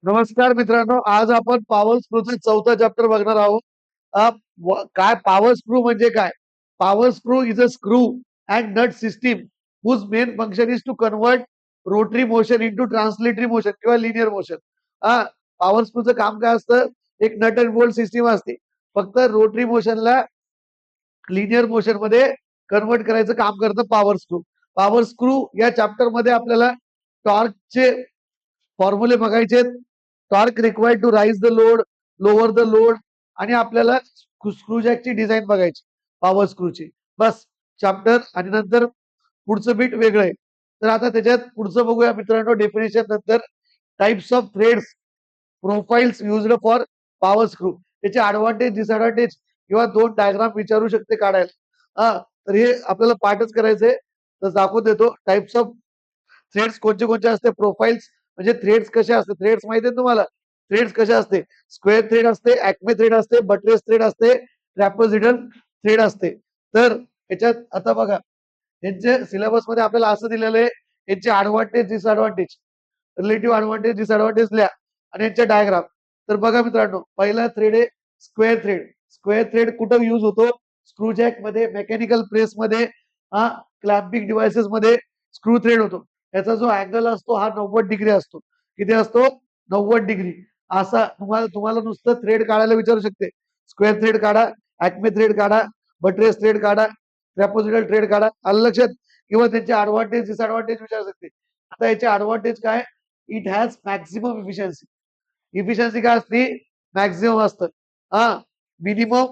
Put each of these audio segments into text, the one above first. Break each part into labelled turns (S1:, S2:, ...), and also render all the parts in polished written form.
S1: नमस्कार मित्रांनो, आज आपण पॉवर स्क्रूचा चौथा चॅप्टर बघणार आहोत. काय पॉवर स्क्रू म्हणजे काय? Power screw is a screw and nut system whose main function is to convert rotary motion into translatory motion किंवा लिनियर मोशन. हा, पॉवर स्क्रूचं काम काय असतं? एक नट अँड बोल्ट सिस्टीम असते. फक्त रोटरी मोशनला लिनियर मोशन मध्ये कन्वर्ट करायचं काम करतं पॉवर स्क्रू. पॉवर स्क्रू या चॅप्टर मध्ये आपल्याला टॉर्कचे फॉर्म्युले बघायचे, torque required to raise the load, lower the load, आणि आपल्याला स्क्रू जॅकची डिझाईन बघायची पॉवर स्क्रूची. बस चॅप्टर. आणि नंतर पुढचं बीट वेगळं आहे. तर आता त्याच्यात पुढचं बघूया मित्रांनो. डेफिनेशन नंतर types of threads, profiles used for power screw, त्याचे ऍडव्हान्टेज डिसएडव्हान्टेज किंवा दोन डायग्राम विचारू शकते काढायला. तर हे आपल्याला पाठच करायचंय, तर दाखवून देतो. टाइप्स ऑफ थ्रेड्स कोणते कोणते असते, प्रोफाइल्स म्हणजे थ्रेड्स कसे असते. थ्रेड्स माहिती आहे तुम्हाला? थ्रेड्स कसे असते? स्क्वेअर थ्रेड असते, ऍक्मे थ्रेड असते, बटरेस थ्रेड असते, ट्रॅपेझॉइडल थ्रेड असते. तर याच्यात आता बघा, यांचे सिलेबस मध्ये आपल्याला असं दिलेलं आहे, यांचे advantage disadvantage, relative advantage disadvantage लिहा आणि यांचे डायग्राम. तर बघा मित्रांनो, पहिला थ्रेड आहे स्क्वेअर थ्रेड. स्क्वेअर थ्रेड कुठं यूज होतो? स्क्रू जॅक मध्ये, मेकॅनिकल प्रेस मध्ये, क्लॅम्पिंग डिव्हाइसेस मध्ये स्क्रू थ्रेड होतो. याचा जो अँगल असतो हा 90 डिग्री असतो. किती असतो? 90 डिग्री. असा तुम्हाला तुम्हाला नुसतं थ्रेड काढायला विचारू शकते. स्क्वेअर थ्रेड काढा, ऍक्मे थ्रेड काढा, बटरेस थ्रेड काढा, ट्रॅपोझिडल थ्रेड काढा. आलं लक्षात? किंवा त्यांचे ऍडव्हान्टेज डिसएडव्हान्टेज विचारू शकते. आता याचे ऍडव्हान्टेज काय? It has maximum efficiency. Efficiency काय असते? मॅक्सिमम असतं. हा, मिनिमम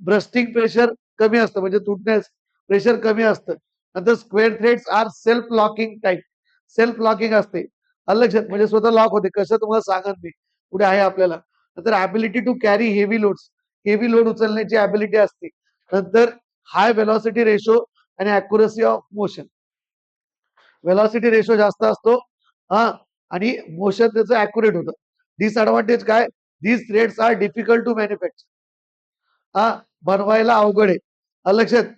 S1: ब्रस्टिंग प्रेशर कमी असतं, म्हणजे तुटण्यास प्रेशर कमी असतं. नंतर square threads are self locking type. Self locking असते. लक्षात? म्हणजे स्वतः लॉक होते. कसं तुम्हाला सांगत मी, पुढे आहे आपल्याला. नंतर ability to carry heavy loads. Heavy load उचलण्याची ॲबिलिटी असते. नंतर हाय वेलॉसिटी रेशो आणि accuracy of motion. Velocity ratio जास्त असतो, हा, आणि मोशन त्याचं अॅक्युरेट होतं. डिसएडव्हान्टेज काय? These threads are difficult to manufacture. हा, बनवायला अवघड आहे. लक्षात?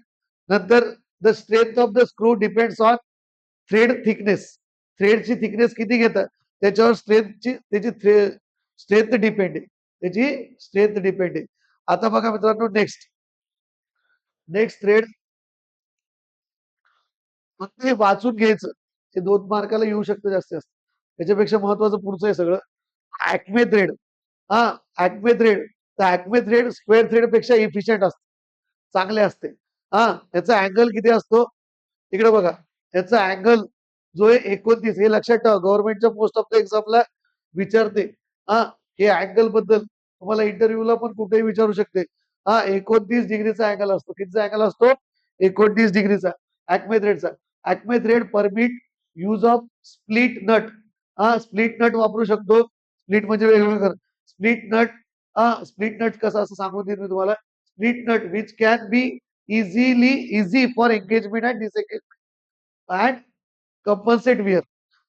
S1: नंतर the strength of the screw depends on thread thickness. थ्रेडची थिकनेस किती घेतं त्याच्यावर त्याची स्ट्रेंथ डिपेंड आहे. त्याची स्ट्रेंथ डिपेंड आहे. आता बघा मित्रांनो, नेक्स्ट नेक्स्ट थ्रेड फक्त हे वाचून घ्यायचं. हे 2 मार्काला येऊ शकतं जास्तीत जास्त. त्याच्यापेक्षा महत्वाचं पुढचं आहे सगळं. ऍक्मे थ्रेड. हा, ऍक्मे थ्रेड. तर ऍक्मे थ्रेड स्क्वेअर थ्रेड पेक्षा इफिशियंट असते, चांगले असते. हा, याचा अँगल किती असतो? इकडे बघा, याचा अँगल जो आहे 29. हे लक्षात ठेवा, गव्हर्नमेंटच्या पोस्ट ऑफ द एक्झामला विचारते. हा, हे अँगल बद्दल तुम्हाला इंटरव्ह्यूला पण कुठेही विचारू शकते. हा, 29 डिग्रीचा अँगल असतो. कितीचा अँगल असतो? 29 डिग्रीचा. ऍक्मे थ्रेडचा. Acme thread permit use of split nut. हा, स्प्लिट नट वापरू शकतो. स्प्लिट म्हणजे वेगवेगळं. Split nut. स्प्लिट नट कसं असं सांगून देईन मी तुम्हाला. Split nut which can be easy for engagement and and compensate wear.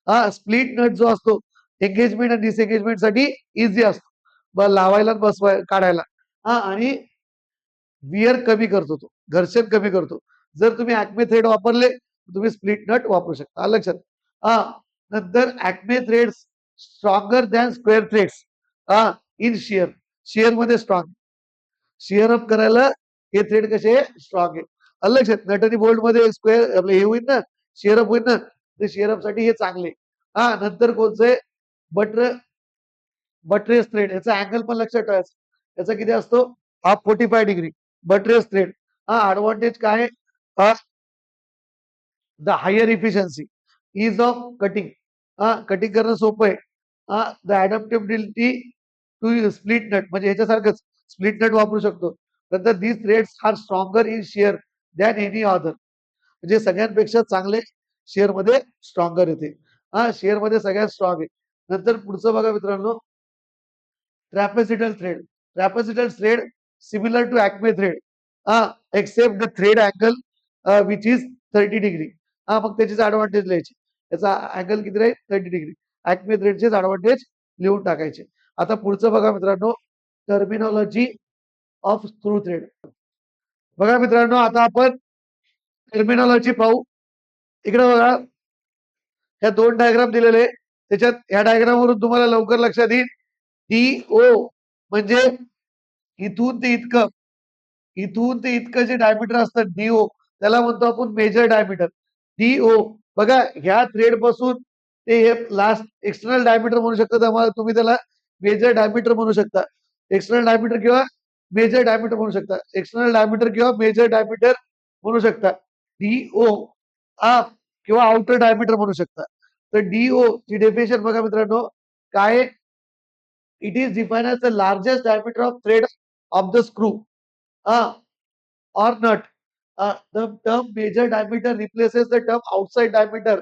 S1: हा, स्प्लिट नट जो असतो एंगेजमेंट आणि डिसएंगेजमेंट साठी इझी असतो, लावायला बसवाय काढायला. हा, आणि विअर कमी करतो, तो घर्षण कमी करतो. जर तुम्ही ऍक्मे थ्रेड वापरले, तुम्ही स्प्लिट नट वापरू शकता. लक्षात? हा, नंतर acme threads stronger than square threads. हा, इन शिअर. शिअर मध्ये स्ट्रॉंग. शिअर अप करायला हे थ्रेड कसे स्ट्रॉंग आहे. लक्षात? नट आणि बोल्ट मध्ये स्क्वेअर आपलं हे होईल ना, शिअर अप होईल ना, ते शिअर अप साठी हे चांगले. हा, नंतर कोणचं आहे? Buttress thread. याचा अँगल पण लक्षात ठेवायचं. याचा किती असतो? हा, 45 डिग्री. Buttress thread. हा, ऍडव्हान्टेज काय? The higher efficiency, ease of cutting. हा, कटिंग करणं सोपं आहे. The adaptability to split nut, म्हणजे ह्याच्यासारखंच स्प्लिट नट वापरू शकतो. नंतर these threads are stronger in shear than any other. म्हणजे सगळ्यांपेक्षा चांगले शेअर मध्ये स्ट्रॉंगर येते. हा, शेअर मध्ये सगळ्यात स्ट्रॉंग आहे. नंतर पुढचं बघा मित्रांनो, trapezoidal thread. Trapezoidal thread similar to acme thread, except the thread angle which is 30 degree. मग त्याचीच ऍडव्हान्टेज लिहायची. त्याचा अँगल किती राहील? 30 डिग्री. ऍक्मे थ्रेडचेच ऍडव्हान्टेज लिहून टाकायचे. आता पुढचं बघा मित्रांनो, टर्मिनॉलॉजी ऑफ स्क्रू थ्रेड. बघा मित्रांनो, आता आपण टर्मिनॉलॉजी पाहू. इकडे बघा, ह्या 2 डायग्राम दिलेले. त्याच्यात या डायग्राम वरून तुम्हाला लवकर लक्षात येईल DO म्हणजे इथून ते इतकं जे डायमीटर असतं DO त्याला म्हणतो आपण मेजर डायमीटर. DO बघा ह्या थ्रेड पासून ते हे लास्ट एक्सटर्नल डायमीटर म्हणू शकता, त्यामुळे तुम्ही त्याला मेजर डायमीटर म्हणू शकता. एक्सटर्नल डायमीटर किंवा मेजर डायमीटर म्हणू शकता. एक्सटर्नल डायमीटर किंवा मेजर डायमीटर म्हणू शकता. DO किंवा आउटर डायमीटर म्हणू शकता. तर DO ची डेफिनेशन बघा मित्रांनो काय आहे? It is defined as the largest diameter of thread of the screw or nut. The term major diameter replaces the term outside diameter.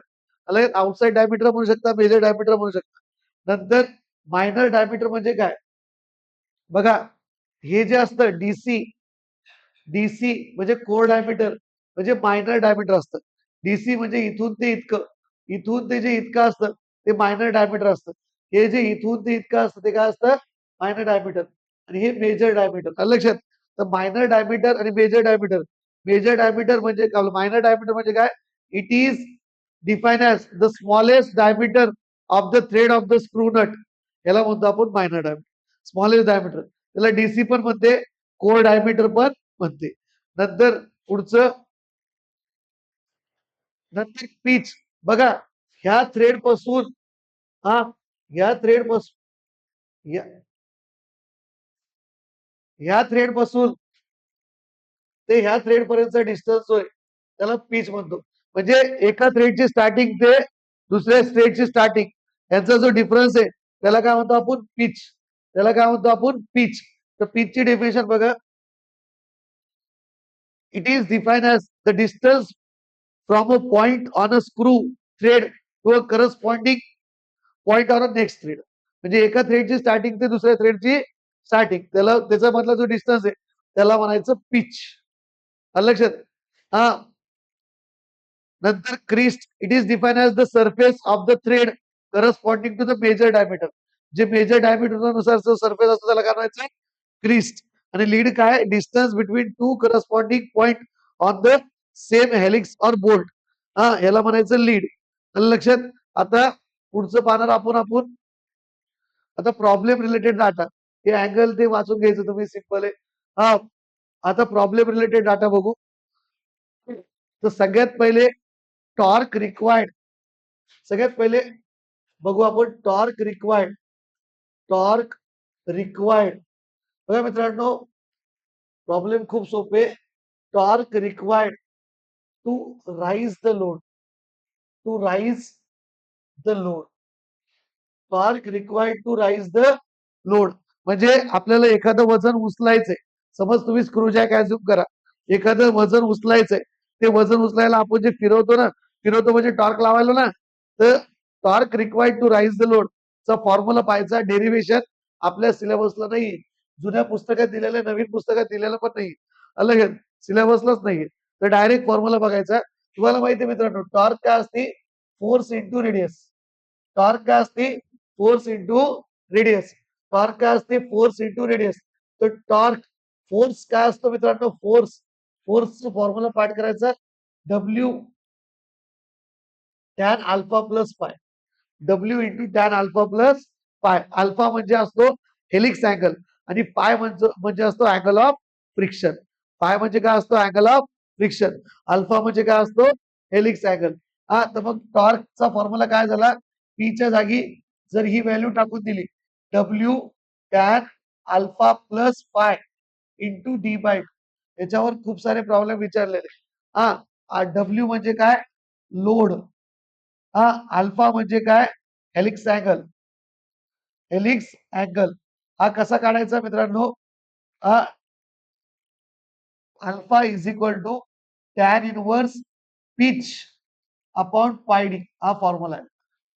S1: అలాగే outside diameter म्हणू शकता, मेजर डायमीटर म्हणू शकता. नंतर मायनर डायमीटर म्हणजे काय? बघा हे जे असतं डीसी म्हणजे कोर डायमीटर म्हणजे मायनर डायमीटर असतं. डीसी म्हणजे इथून ते इतकं, इथून ते जे इतकं असतं ते मायनर डायमीटर असतं. हे जे इथून ते इतकं असतं ते काय असतं? Minor diameter. आणि हे मेजर डायमीटर. आलं लक्षात? तर मायनर डायमीटर आणि मेजर डायमीटर. मेजर डायमीटर म्हणजे काय? मायनर डायमीटर म्हणजे काय? It is define as the smallest diameter of the thread of the screw nut. याला म्हणतो आपण मायनर डायमीटर. Smallest diameter. त्याला डीसी पण म्हणते, कोर डायमीटर पण म्हणते. नंतर पुढचं नंतर पीच बघा ह्या थ्रेड पासून हा ह्या थ्रेड पासून ह्या थ्रेड पासून ते ह्या थ्रेड पर्यंतचा डिस्टन्स होय त्याला पीच म्हणतो. म्हणजे एका थ्रेडची स्टार्टिंग ते दुसऱ्या थ्रेडची स्टार्टिंग यांचा जो डिफरन्स आहे त्याला काय म्हणतो आपण? पीच. त्याला काय म्हणतो आपण? पीच. तर पीचची डेफिनेशन बघा. It is defined as the distance from a point on a screw thread to a corresponding point on a next thread. म्हणजे एका थ्रेडची स्टार्टिंग ते दुसऱ्या थ्रेडची स्टार्टिंग त्याला त्याचा मधला जो डिस्टन्स आहे त्याला म्हणायचं पिच. लक्षात? हा नंतर crest it is define as the surface of the thread corresponding to the major diameter. जे मेजर डायमीटर नुसार जो सरफेस असतो त्याला काय म्हणायचं? क्रिस्ट. आणि लीड काय? Distance between two corresponding point on the same helix और बोल्ट. याला म्हणायचं लीड. लक्षात? आता पुढचं पाहणार आपण आता प्रॉब्लेम रिलेटेड डाटा. हे अँगल ते वाचून घ्यायचं तुम्ही सिंपल आहे. हा आता प्रॉब्लेम रिलेटेड डाटा बघू. तर सगळ्यात पहिले टॉर्क रिक्वायर्ड. सगळ्यात पहिले बघू आपण टॉर्क रिक्वायर्ड. टॉर्क रिक्वायर्ड बघा मित्रांनो प्रॉब्लेम खूप सोपे. Torque required to raise the load. To raise the load. Torque required to raise the load म्हणजे आपल्याला एखादं वजन उचलायचंय. समज तुम्ही स्क्रू जॅक ऍझ्युम करा. एखादं वजन उचलायचंय. ते वजन उचलायला आपण जे फिरवतो ना, फिरवतो म्हणजे टॉर्क लावायला ना, तर torque required to raise the load चा फॉर्म्युला पाहायचा. डेरिव्हेशन आपल्या सिलेबसला नाही. जुन्या पुस्तकात दिलेलं, नवीन पुस्तकात दिलेलं पण नाही. अलग सिलेबसलाच नाहीये. तर डायरेक्ट फॉर्म्युला बघायचा. तुम्हाला माहिती आहे मित्रांनो टॉर्क काय असते? Force into radius. टॉर्क काय असते? Force into radius. टॉर्क काय असते? Force into radius. तर टॉर्क फोर्स काय असतो मित्रांनो? फोर्सचा फॉर्म्युला पाठ करायचा. W tan alpha plus phi. W into tan alpha plus phi. Alpha म्हणजे असतो हेलिक्स अँगल आणि पाय म्हणजे असतो अँगल ऑफ फ्रिक्शन. पाय म्हणजे काय असतो? Angle of friction. अल्फा म्हणजे काय असतो? Helix angle. तर मग टॉर्कचा फॉर्म्युला काय झाला? पीच्या जागी जर ही व्हॅल्यू टाकून दिली W tan alpha plus phi into D by याच्यावर खूप सारे प्रॉब्लेम विचारलेले. डब्ल्यू म्हणजे काय? लोड. अल्फा म्हणजे काय? Helix angle. हेलिक्स अँगल हा कसा काढायचा मित्रांनो? Alpha is equal to tan inverse pitch upon pi d. हा फॉर्म्युला आहे.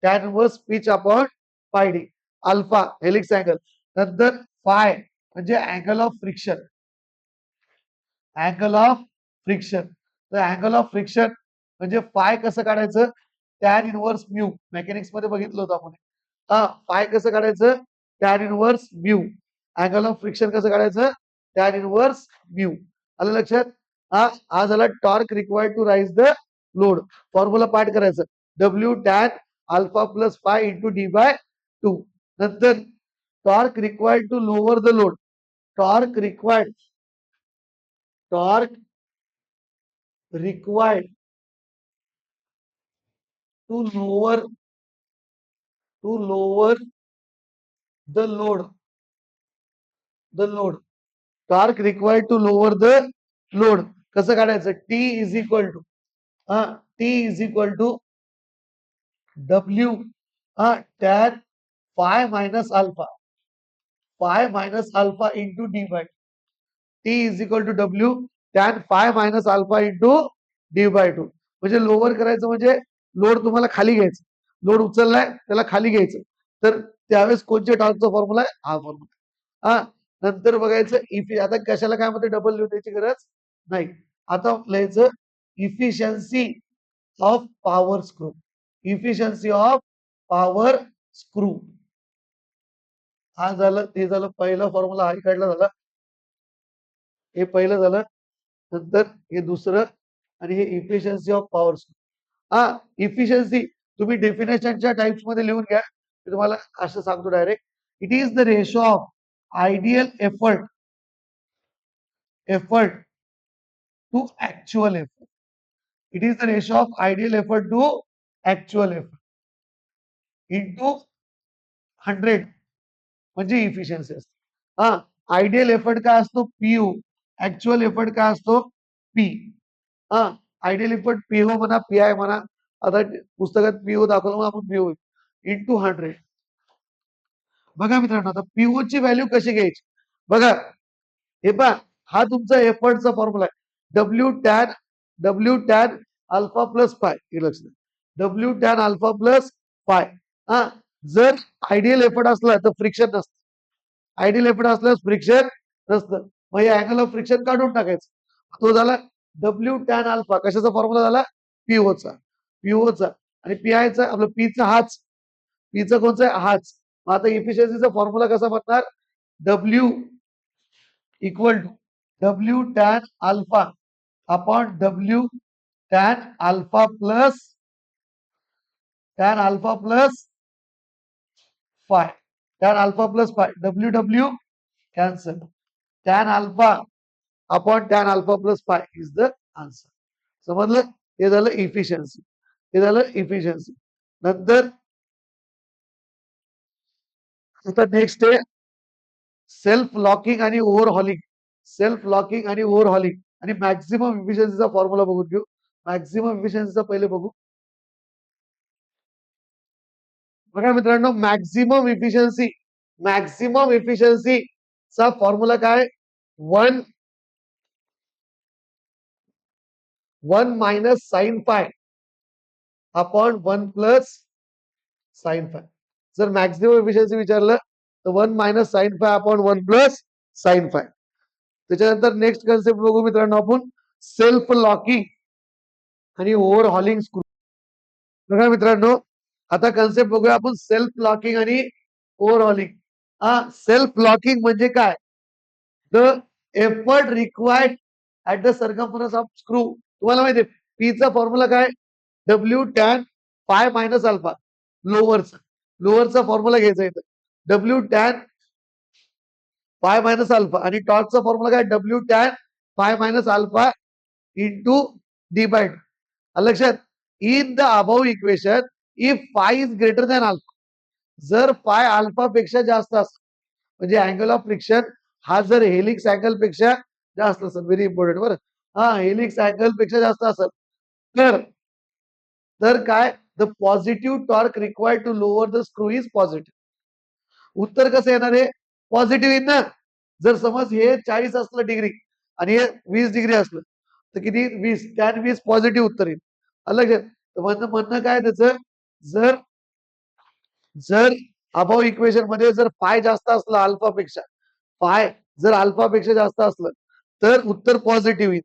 S1: Tan inverse pitch upon pi d. Alpha helix angle. नंतर फाय म्हणजे angle of friction. Angle of friction. तर अँगल ऑफ फ्रिक्शन म्हणजे फाय कसं काढायचं? Tan inverse mu. मेकॅनिक्स मध्ये बघितलं होतं आपण. फाय कसं काढायचं? Tan inverse mu. Angle of friction कसं काढायचं? Tan inverse mu. आलं लक्षात? हा झाला torque required to raise the load. Formula पाठ करायचं. W tan alpha plus phi into D by 2. नंतर torque required to lower the load. Torque required to lower the load. Torque required to lower the load. कसं काढायचं? T is equal to W tan phi minus alpha into D bye. T is equal to W tan phi minus alpha into D by 2. म्हणजे lower करायचं म्हणजे load तुम्हाला खाली घ्यायचं. Load उचललाय त्याला खाली घ्यायचं. तर त्यावेळेस कोणत्या टॉर्कचा फॉर्म्युला आहे? हा फॉर्म्युला. नंतर बघायचं आता कशाला काय म्हणते डबल लिहण्याची गरज नाही. आता लिहायचं efficiency of power screw. Efficiency of power screw. हा झालं, ते झालं पहिला फॉर्म्युला हा काढला झाला. हे पहिलं झालं. नंतर हे दुसरं आणि हे efficiency of power screw. Efficiency तुम्ही डेफिनेशनच्या टाइप्स मध्ये लिहून घ्या. मी तुम्हाला असं सांगतो direct. It is the ratio of ideal effort to actual effort. It is the ratio of ideal effort to actual effort into 100 म्हणजे इफिशियन्सी असते. आयडियल एफर्ट काय असतो? पीयू. ऍक्च्युअल एफर्ट काय असतो? पी. आयडियल एफर्ट पीओ म्हणा, PI म्हणा. आता पुस्तकात पीओ दाखवलं म्हणून आपण पीओ इंटू 100. बघा मित्रांनो, आता पीओ ची व्हॅल्यू कशी घ्यायची बघा. हे पहा, हा तुमचा एफर्टचा फॉर्म्युला आहे. W tan alpha plus phi. हे लक्ष द्या. W tan alpha plus phi. जर आयडियल एफर्ट असला तर फ्रिक्शन नसतं. आयडियल एफर्ट असल्यास फ्रिक्शन नसतं. मग हे अँगल ऑफ फ्रिक्शन काढून टाकायचं. तो झाला डब्ल्यू टॅन अल्फा. कशाचा फॉर्म्युला झाला? पीओचा आणि पीआयचा आपलं पीचा हाच. पीचा कोणचा आहे? हाच. मग आता इफिशियन्सीचा फॉर्म्युला कसा बनणार? W equal to W tan alpha upon W tan alpha plus phi. Tan alpha plus phi. W cancel. Tan alpha upon tan alpha plus phi is the answer. समजलं? हे झालं इफिशियन्सी. नंतर आता नेक्स्ट आहे self locking आणि ओव्हरहॉलिंग. आणि maximum इफिशियन्सीचा formula बघून घेऊ. मॅक्झिमम इफिशियन्सीचा पहिले बघू. बघा मित्रांनो, मॅक्झिमम इफिशियन्सीचा फॉर्म्युला काय? 1 minus sine phi upon 1 plus sine phi. जर मॅक्झिमम इफिशियन्सी विचारलं तर 1 minus sine phi upon 1 plus sine phi. त्याच्यानंतर नेक्स्ट कन्सेप्ट बघू मित्रांनो आपण, सेल्फ लॉकिंग आणि ओव्हरहॉलिंग स्क्रू. बघा मित्रांनो, आता कन्सेप्ट बघूया आपण सेल्फ लॉकिंग आणि ओव्हरहॉलिंग. सेल्फ लॉकिंग म्हणजे काय? The effort required at the circumference of screw. तुम्हाला माहिती आहे पीचा फॉर्म्युला काय? W tan phi minus alpha. लोअरचा फॉर्म्युला घ्यायचा इथं. W tan phi minus alpha आणि टॉर्कचा फॉर्म्युला काय? W tan phi minus alpha into D by 2. लक्षात, in the above equation if phi is greater than alpha. जर phi alpha पेक्षा जास्त असेल म्हणजे अँगल ऑफ फ्रिक्शन हा जर हेलिक्स अँगल पेक्षा जास्त असेल, व्हेरी इम्पॉर्टंट बरं. हेलिक्स अँगल पेक्षा जास्त असेल तर काय? The positive torque required to lower the screw is positive. उत्तर कसं येणार आहे? पॉझिटिव्ह येईल ना. जर समज हे 40 असलं डिग्री आणि हे 20 डिग्री असलं तर किती? 20. टॅन 20 पॉझिटिव्ह उत्तर येईल. लक्षात, म्हणणं काय त्याचं? जर अबाव इक्वेशन मध्ये जर फाय जास्त असलं अल्फापेक्षा, फाय जर अल्फापेक्षा जास्त असलं तर उत्तर पॉझिटिव्ह येईल.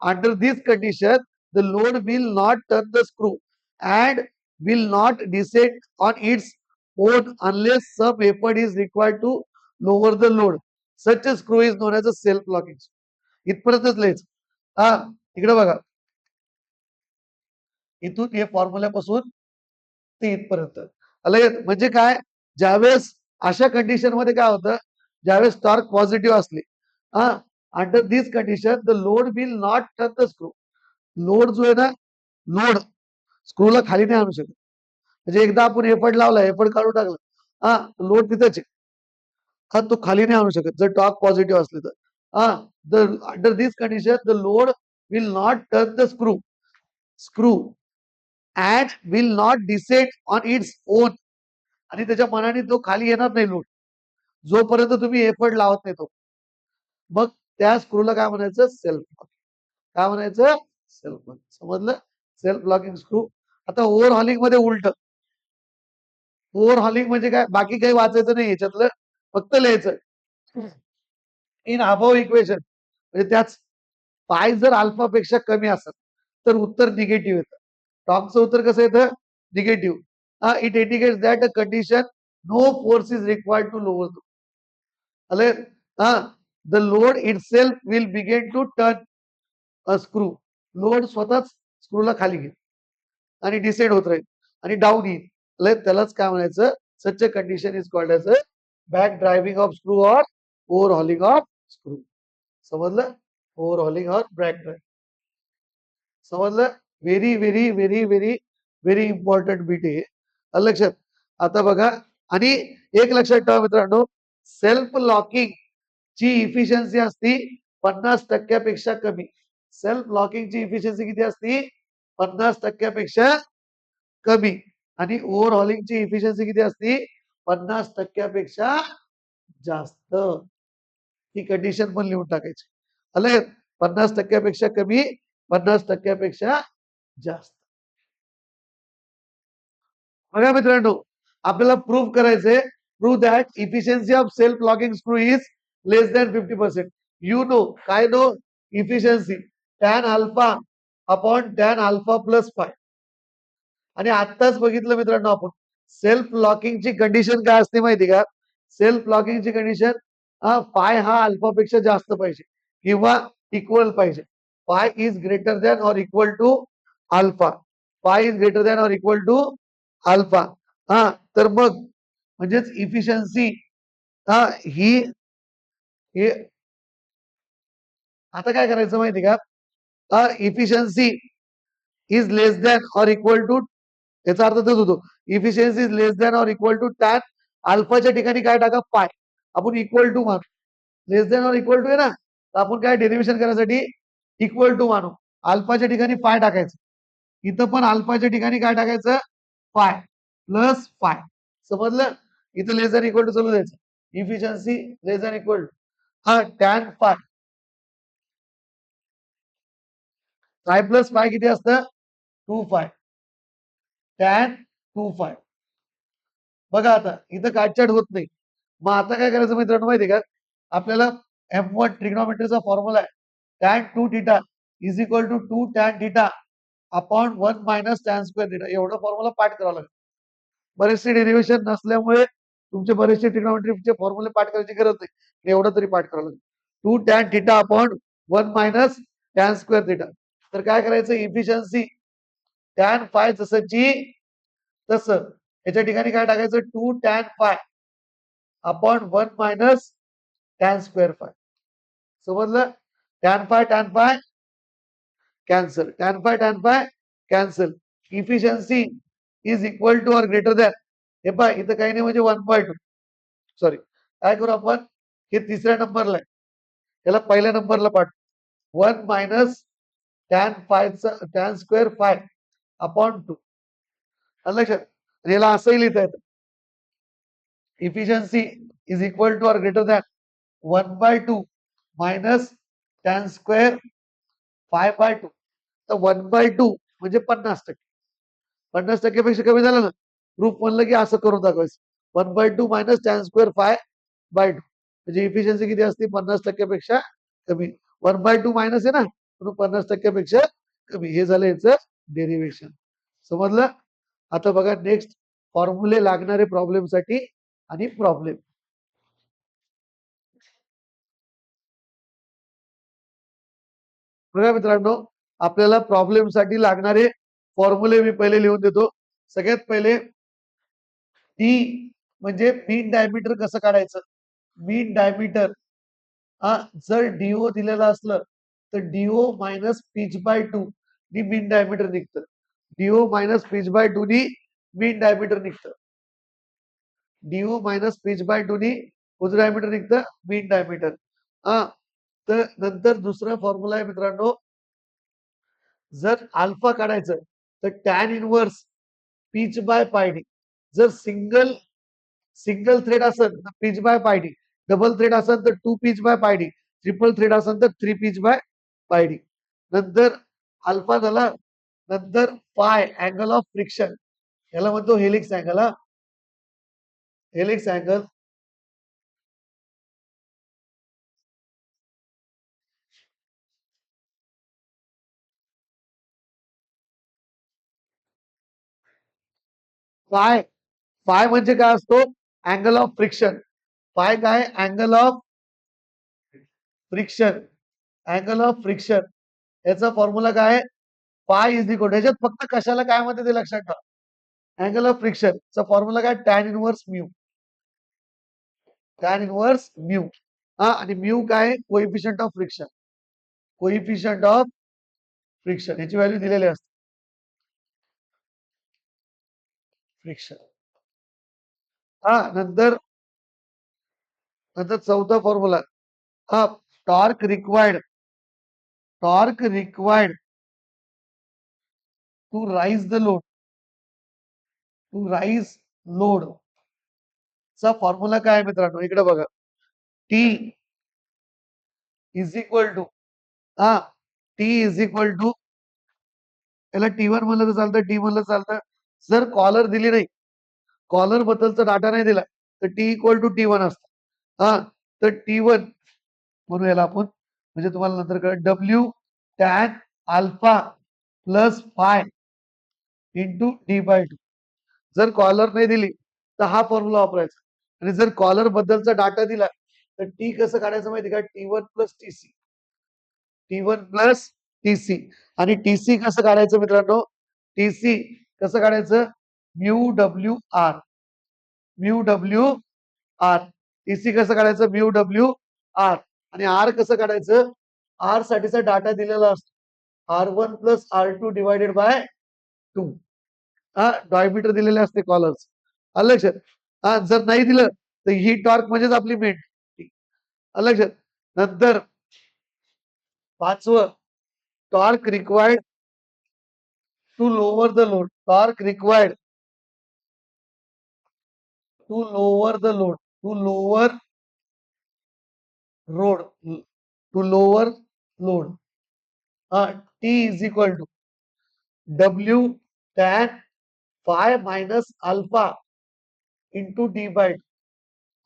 S1: Under this condition the load will not turn the screw and will not descend on its own unless some effort is required to lower the load. Such a screw is known as a self locking. इथपर्यंतच लिहायचं. इकडे बघा, इथून हे फॉर्म्युल्यापासून ते इथपर्यंत आलं. म्हणजे काय, ज्यावेळेस अशा कंडिशन मध्ये काय होतं, ज्यावेळेस टॉर्क पॉझिटिव्ह असले, हा, under this condition the load will not turn the screw. Load जो आहे ना, लोड स्क्रूला खाली नाही आणू शकत. म्हणजे एकदा आपण एफर्ट लावला, एफर्ट काढून टाकलं, हा, लोड तिथंच आहे. हा, तो खाली नाही आणू शकत जर टॉर्क पॉझिटिव्ह असले तर. हा, the under this condition the load will not turn the screw and will not descend on its on. आणि त्याच्या मनाने तो खाली येणार नाही लोड, जोपर्यंत तुम्ही एफर्ट लावत नाही तो. मग त्या स्क्रूला काय म्हणायचं, सेल्फ लॉकिंग. काय म्हणायचं, सेल्फ लॉकिंग. समजलं, सेल्फ लॉकिंग स्क्रू. आता ओव्हरहॉलिंग मध्ये उलट. ओव्हरहॉलिंग म्हणजे काय, बाकी काही वाचायचं नाही याच्यातलं, फक्त लिहायचं इन अबव इक्वेशन. म्हणजे त्याच पाय जर अल्फापेक्षा कमी असेल तर उत्तर निगेटिव्ह येतं. टॉपचं उत्तर कसं येतं, negative. It indicates that a condition no force is required to lower the. अले, the load it self will begin to turn a screw. Load स्वतःच स्क्रूला खाली घेईल आणि डिसेंड होत राहील आणि डाऊन येईल. त्यालाच काय म्हणायचं, such a condition is called as a back driving of screw or overhauling of screw. समजलं, ओव्हरहॉलिंग ऑर बॅक ड्राईव्ह. समजलं, very very very very very important bit आहे. लक्षात. आता बघा, आणि एक लक्षात ठेवा मित्रांनो, सेल्फ लॉकिंग ची इफिशियन्सी असती 50% कमी. सेल्फ लॉकिंग ची इफिशियन्सी किती असती, 50% कमी. आणि ओव्हरहॉलिंग ची इफिशियन्सी किती असती, 50% जास्त. ही कंडिशन पण लिहून टाकायची. आलं, 50% कमी, 50% जास्त. बघा मित्रांनो, आपल्याला प्रूव्ह करायचंय, prove that efficiency of self locking screw is less than 50%. You know, काय know, efficiency tan alpha upon tan alpha plus phi. आणि आत्ताच बघितलं मित्रांनो आपण, सेल्फ लॉकिंगची कंडिशन काय असते माहिती का, सेल्फ लॉकिंगची कंडिशन, फाय हा अल्फापेक्षा जास्त पाहिजे किंवा इक्वल पाहिजे. Phi is greater than or equal to alpha. Phi is greater than or equal to alpha. हा, तर मग म्हणजेच इफिशियन्सी, हा, ही हे आता काय करायचं माहिती का, efficiency is less than or equal to, याचा अर्थ तोच होतो, efficiency is less than or equal to tan अल्फाच्या ठिकाणी काय टाका, पाय. आपण इक्वल टू मानू, less than or equal to आहे ना, तर आपण काय डेरिव्हेशन करण्यासाठी इक्वल टू मानू, अल्फाच्या ठिकाणी फाय टाकायचं. इथं पण अल्फाच्या ठिकाणी काय टाकायचं, फाय प्लस फाय. समजलं, इथं लेस दॅन इक्वल टू चालू द्यायचं, efficiency less than equal to, हा, tan phi. Phi plus phi किती असतं, 2 फाय, टॅन 2 फाय. बघा आता इथं काटछाट होत नाही. मग आता काय करायचं मित्रांनो माहिती का, आपल्याला M1 ट्रिग्नॉमेट्रीचा फॉर्म्युला आहे, tan 2 theta is equal to 2 tan theta upon 1 - tan square theta. एवढा फॉर्म्युला पाठ करावा लागेल. बरेचसे डेरिव्हेशन नसल्यामुळे तुमचे बरेचसे ट्रिग्नॉमेट्रीचे फॉर्म्युले पाठ करायची गरज नाही, एवढं तरी पाठ करावं लागेल. 2 tan theta upon 1 - tan square theta. तर काय करायचं, इफिशियन्सी टॅन फाय जसंची तसं, याच्या ठिकाणी काय टाकायचं, 2 tan phi upon 1 - tan square phi. समजलं, tan phi cancel, tan phi cancel. Efficiency is equal to or greater than, हे पहा इथं काही नाही म्हणजे 1/2. सॉरी, काय करू आपण, हे तिसऱ्या नंबरला आहे, याला पहिल्या नंबरला पाठवू. 1 - टॅन स्क्वेअर फाय अपॉन 2. लक्षात, याला असंही लिहिता येतं, efficiency is equal to or greater than 1/2 minus tan square 5/2. तर 1/2 म्हणजे 50%. 50% पेक्षा कमी झालं ना, प्रूफ म्हणलं की असं करून दाखवायचं, 1/2 मायनस टॅन स्क्वेअर 5/2. म्हणजे इफिशियन्सी किती असते, 50% पेक्षा कमी. 1/2 मायनस आहे ना, म्हणून 50% पेक्षा कमी. हे झालं याचं डेरिव्हेशन. समजलं. आता बघा नेक्स्ट, फॉर्म्युले लागणारे प्रॉब्लेम साठी आणि प्रॉब्लेम. बघा मित्रांनो, आपल्याला प्रॉब्लेम साठी लागणारे फॉर्म्युले मी पहिले लिहून देतो. सगळ्यात पहिले टी म्हणजे मीन डायमीटर कसं काढायचं. मीन डायमीटर जर डीओ दिलेलं असलं तर डीओ मायनस पिच बाय 2 नी मीन डायमीटर निघतं. डीओ मायनस पिच बाय 2 नी मीन डायमीटर निघतं. डीओ मायनस पिच बाय 2 नी कोणतं डायमीटर निघतं, मीन डायमीटर. तर नंतर दुसरा फॉर्म्युला आहे मित्रांनो, जर अल्फा काढायचं तर टॅन इनवर्स पिच बाय पायडी. जर सिंगल थ्रेड असेल तर पिच बाय पायडी, डबल थ्रेड असेल तर 2 पिच बाय पायडी, ट्रिपल थ्रेड असेल तर 3 पिच बाय पायडी. नंतर अल्फा झाला. नंतर फाय अँगल ऑफ फ्रिक्शन, याला म्हणतो helix angle. Helix angle. Phi phi म्हणजे काय असतो, अँगल ऑफ फ्रिक्शन. फाय काय, angle of friction. Angle of friction याचा फॉर्म्युला काय, फाय इज इक्वल, याच्यात फक्त कशाला काय म्हणते ते लक्षात ठेवा. अँगल ऑफ फ्रिक्शन चा फॉर्म्युला काय, tan inverse mu. Tan inverse mu. आणि म्यू काय, coefficient of friction. Coefficient of friction याची व्हॅल्यू दिलेली असते. फ्रिक्शन. नंतर नंतर चौथा formula, torque required. Torque required to raise the load. To raise load चा फॉर्म्युला काय आहे मित्रांनो, इकडे बघा. T is equal to T is equal to, याला T1 म्हणलं तर चालतं, टी म्हणलं चालतं. जर कॉलर दिली नाही, कॉलर बद्दलचा डाटा नाही दिला तर टी इक्वल टू T1 असतं. तर T1 म्हणू याला आपण, म्हणजे तुम्हाला नंतर कळेल. W tan alpha plus phi into D by 2. जर कॉलर नाही दिली तर हा फॉर्म्युला वापरायचा. आणि जर कॉलर बद्दलचा डाटा दिला तर टी कसं काढायचं माहिती का, T1 plus TC. T1 plus TC. आणि टीसी कसं काढायचं मित्रांनो, टीसी कसं काढायचं, mu W R. Mu W R. TC कसं काढायचं, म्यू डब्ल्यू आर. आणि आर कसं काढायचं, आर साठीचा डाटा दिलेला असतो, R1 plus R2 divided by 2. Diameter दिलेले असते कॉलर्स. आलं लक्षात. जर नाही दिलं तर ही टॉर्क म्हणजेच आपली मेन. आलं लक्षात. नंतर पाचवं, torque required to lower the load. Torque required to lower the load. To lower road. To lower load. T is equal to W tan phi minus alpha into D by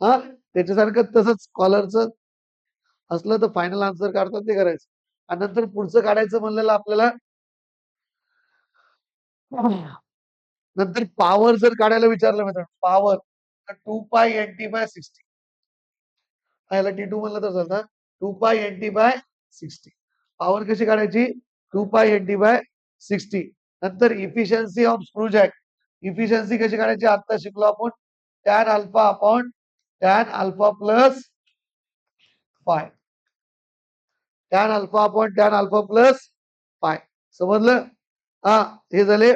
S1: 2. त्याच्यासारखं तसंच कॉलरचं असलं तर final answer काढतात ते करायचं. आणि नंतर पुढचं काढायचं म्हणलेलं आपल्याला, नंतर पॉवर जर काढायला विचारलं मित्रांनो, पॉवर तर 2 पाय NT बाय 60. याला T2 म्हणलं तर चालतं. 2 पाय NT बाय 60. पॉवर कशी काढायची, 2 पाय NT बाय 60. नंतर efficiency of screw jack. Efficiency कशी काढायची आता शिकलो आपण, tan alpha upon tan alpha plus phi. Tan alpha upon tan alpha plus phi. समजलं. हे झाले.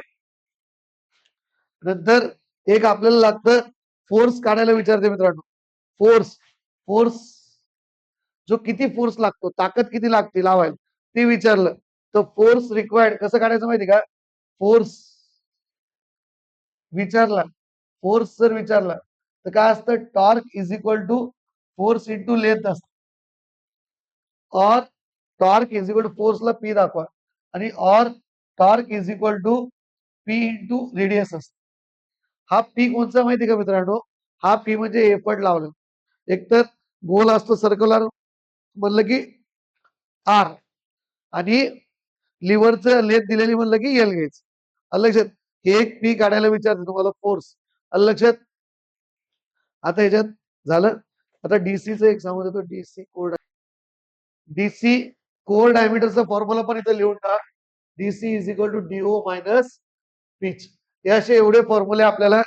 S1: नंतर एक आपल्याला लागतं, फोर्स काढायला विचारते मित्रांनो. फोर्स. फोर्स जो किती फोर्स लागतो, ताकद किती लागते लावायला ते विचारलं तर फोर्स रिक्वायर्ड कसं काढायचं माहिती का, फोर्स विचारला, फोर्स जर विचारला तर काय असतं, torque is equal to force into length असतं. और टॉर्क इज इक्वल टू, फोर्सला पी दाखवा, आणि और torque is equal to P into radius असतं. हा पी कोणचा माहिती का मित्रांनो, हा पी म्हणजे एफर्ट लावलं. एकतर गोल असतो सर्क्युलर म्हणलं की आर, आणि लिव्हरचं लेंथ दिलेली म्हणलं की एल घ्यायचं. आलं लक्षात. हे एक पी काढायला विचारते तुम्हाला फोर्स. आलं लक्षात. आता ह्याच्यात झालं. आता डीसीचं एक सांगू देतो, डीसी कोड. डीसी कोर डायमीटरचा फॉर्म्युला पण इथं लिहून टाक. DC is equal to DO minus pitch. हे असे एवढे फॉर्म्युले आपल्याला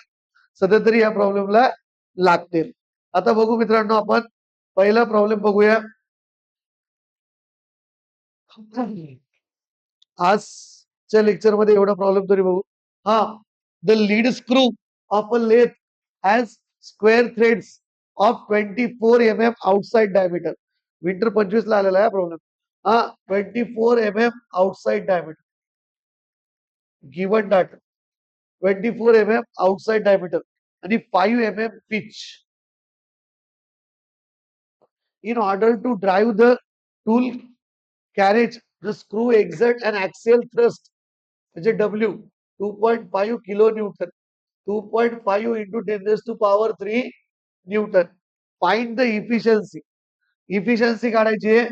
S1: सध्या तरी या प्रॉब्लेमला लागतील. आता बघू मित्रांनो, आपण पहिला प्रॉब्लेम बघूया. आजच्या लेक्चर मध्ये एवढा प्रॉब्लेम तरी बघू. हा, the lead screw of a lathe has square threads of 24 mm outside diameter. Winter 25 ला आलेला आहे प्रॉब्लेम. हा, 24 mm outside diameter given data. 24 mm outside diameter आणि 5 mm pitch. In order to drive the tool carriage, the screw exert an axial thrust म्हणजे W 2.5 kilo newton. 2.5 into 10 raised to power 3 newton. Find the efficiency. Efficiency काढायची आहे.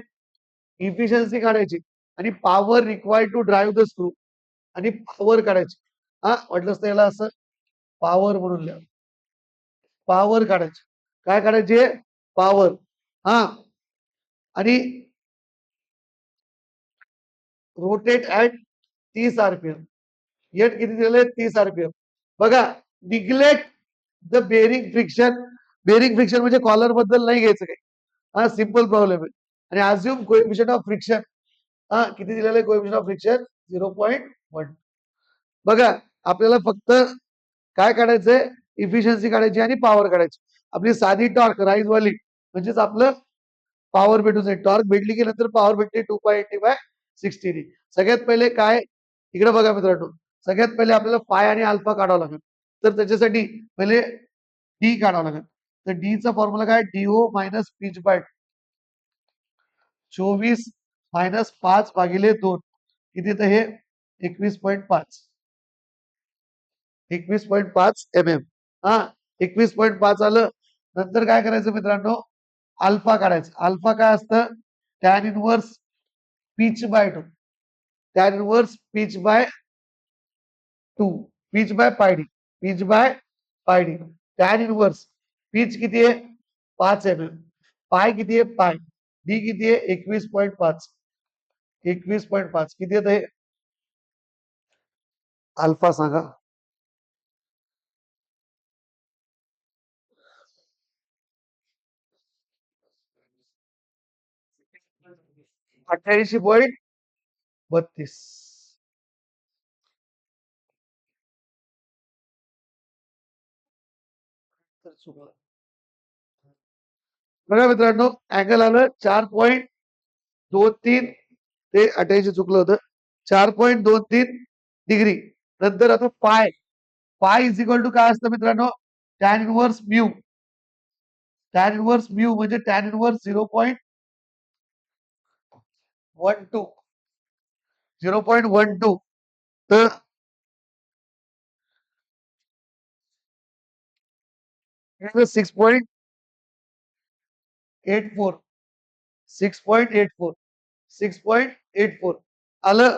S1: Efficiency काढायची आणि power required to drive the screw आणि power काढायची. हा, म्हटलंच त्याला असं पॉवर म्हणून लिहा. पॉवर काढायची. काय काढायची? पॉवर. हा, आणि रोटेट ऍट 30 RPM. येट किती दिले? 30 RPM. बघा, neglect the bearing friction. Bearing friction म्हणजे कॉलर बद्दल नाही घ्यायचं काही. हा, सिंपल प्रॉब्लेम आहे. आणि अज्युम कोएफिशियंट ऑफ फ्रिक्शन. हा, किती दिलेलं आहे कोएफिशियंट ऑफ फ्रिक्शन? 0.1. बघा, आपल्याला फक्त काय काढायचंय? इफिशियन्सी काढायची आणि पॉवर काढायची. आपली साधी टॉर्क राईज वाली म्हणजेच आपलं पॉवर भेटून जाईल. टॉर्क भेटली की नंतर पॉवर भेटते 2.80/60. सगळ्यात पहिले काय, इकडे बघा मित्रांनो, सगळ्यात पहिले आपल्याला फाय आणि अल्फा काढावं लागेल. तर त्याच्यासाठी पहिले डी काढावं लागेल. तर डी चा फॉर्म्युला काय? D O minus pitch by 24 minus 5/2. किती तर हे 21.5. 21.5 mm. हा, 21.5 आलं. नंतर काय करायचं मित्रांनो? अल्फा काढायचं. अल्फा काय असतं? Tan inverse pitch by 2. Tan inverse pitch by 2. Pitch by pi d. Pitch by pi d. Tan inverse pitch किती आहे? 5 mm. पाय किती आहे? पाय. डी किती आहे? 21.5. 21.5 किती येत आहे? अल्फा सांगा. 88.32. बघा मित्रांनो, अँगल आलं 4.23 ते 88 चुकलं होतं. 4.23 डिग्री. नंतर आता पाय. पाय इज इक्वल टू काय असतं मित्रांनो? Tan inverse mu. Tan inverse mu म्हणजे टॅन इनवर्स 0.12. 0.12. तर 6.84. 6.84. 6.84 आलं.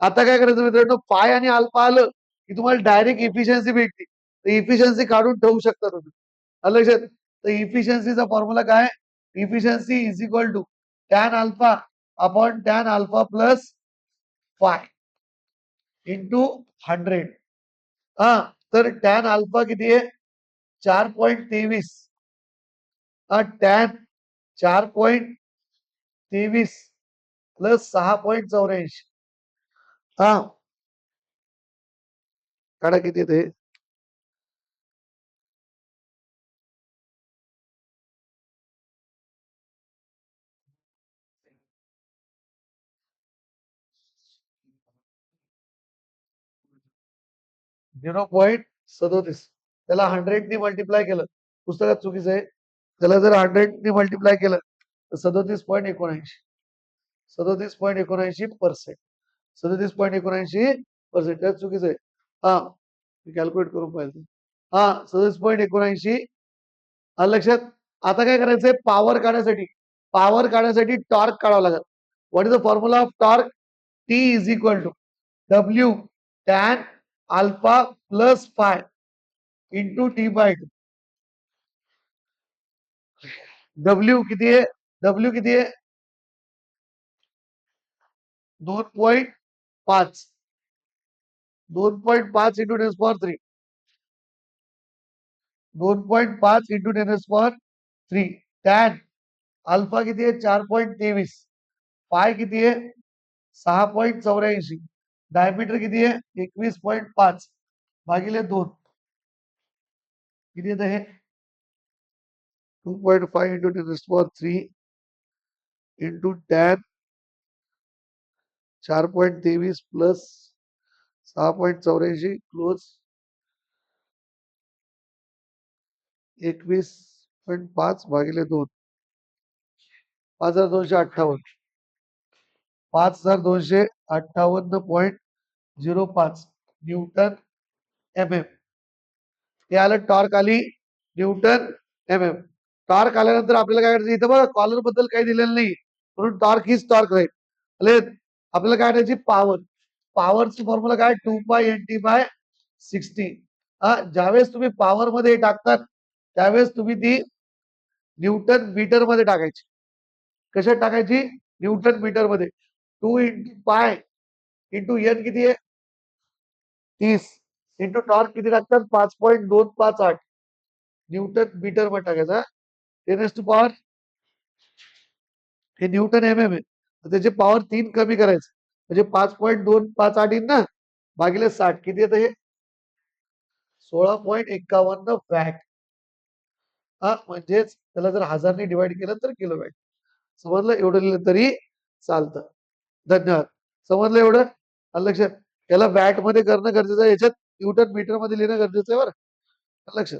S1: आता काय करायचं मित्रांनो? पाय आणि अल्फा आलं की तुम्हाला डायरेक्ट इफिशियन्सी भेटते. तर इफिशियन्सी काढून ठेवू शकता तुम्ही. आलं लक्षात? तर इफिशियन्सीचा फॉर्म्युला काय? Efficiency is equal to tan alpha upon tan alpha plus phi into 100. हा, तर टॅन अल्फा किती आहे? 4.23. Tan 4.23 plus 6.84. हा, काढा किती येते? 0.37. त्याला 100 ने मल्टिप्लाय केलं. पुस्तकात चुकीचं आहे. त्याला जर 100 ने मल्टिप्लाय केलं तर 37.79. 37.79%. 37.79%. त्यात चुकीचं आहे. हा, कॅल्क्युलेट करून पाहिजे. हा, 37.79. लक्षात. आता काय करायचंय? पॉवर काढण्यासाठी. पॉवर काढण्यासाठी टॉर्क काढावं लागेल. What is the formula of torque? T is equal to W tan alpha plus phi into T by 2. W किती आहे? डब्ल्यू किती आहे? 2.5. 2.5 इंटू 10^3 2.5 इंटू 10^3 टॅन अल्फा किती आहे 4.23 पाय किती आहे 6.84 डायमीटर किती आहे 21.5 भागिले 2 किती येतं हे 2.5 into 10^3 into tan 4.23 plus 6.84 close 21.5 भागिले 2 5258 5258.05 न्यूटन एम एम हे आलं टॉर्क आली न्यूटन एम एम टॉर्क आल्यानंतर आपल्याला काय करायचं इथं बघा कॉलर बद्दल काही दिलेलं नाही म्हणून टॉर्क हीच टॉर्क राहील आपल्याला काय करायची पॉवर पॉवरची फॉर्म्युला काय 2π×10⁻60 ज्यावेळेस तुम्ही पॉवर मध्ये टाकतात त्यावेळेस तुम्ही ती न्यूटन मीटर मध्ये टाकायची कशात टाकायची न्यूटन मीटर मध्ये 2 × π × n किती आहे 30 इंटू टॉर्क किती टाकतात 5.258 न्यूटन मीटर मध्ये टाकायचा 10⁻⁴ हे न्यूटन एम एम आहे त्याचे पॉवर 3 कमी करायचं म्हणजे 5.258 येईल ना भागिले 60 किती येतं हे 16.51 वॅट म्हणजेच त्याला जर 1000ने डिवाइड केलं तर किलो वॅट समजलं एवढं लिहिलं तरी चालतं धन्यवाद समजलं एवढं लक्षात याला वॅट मध्ये करणं गरजेचं आहे याच्यात न्यूटन मीटर मध्ये लिहिणं गरजेचं आहे बरं लक्षात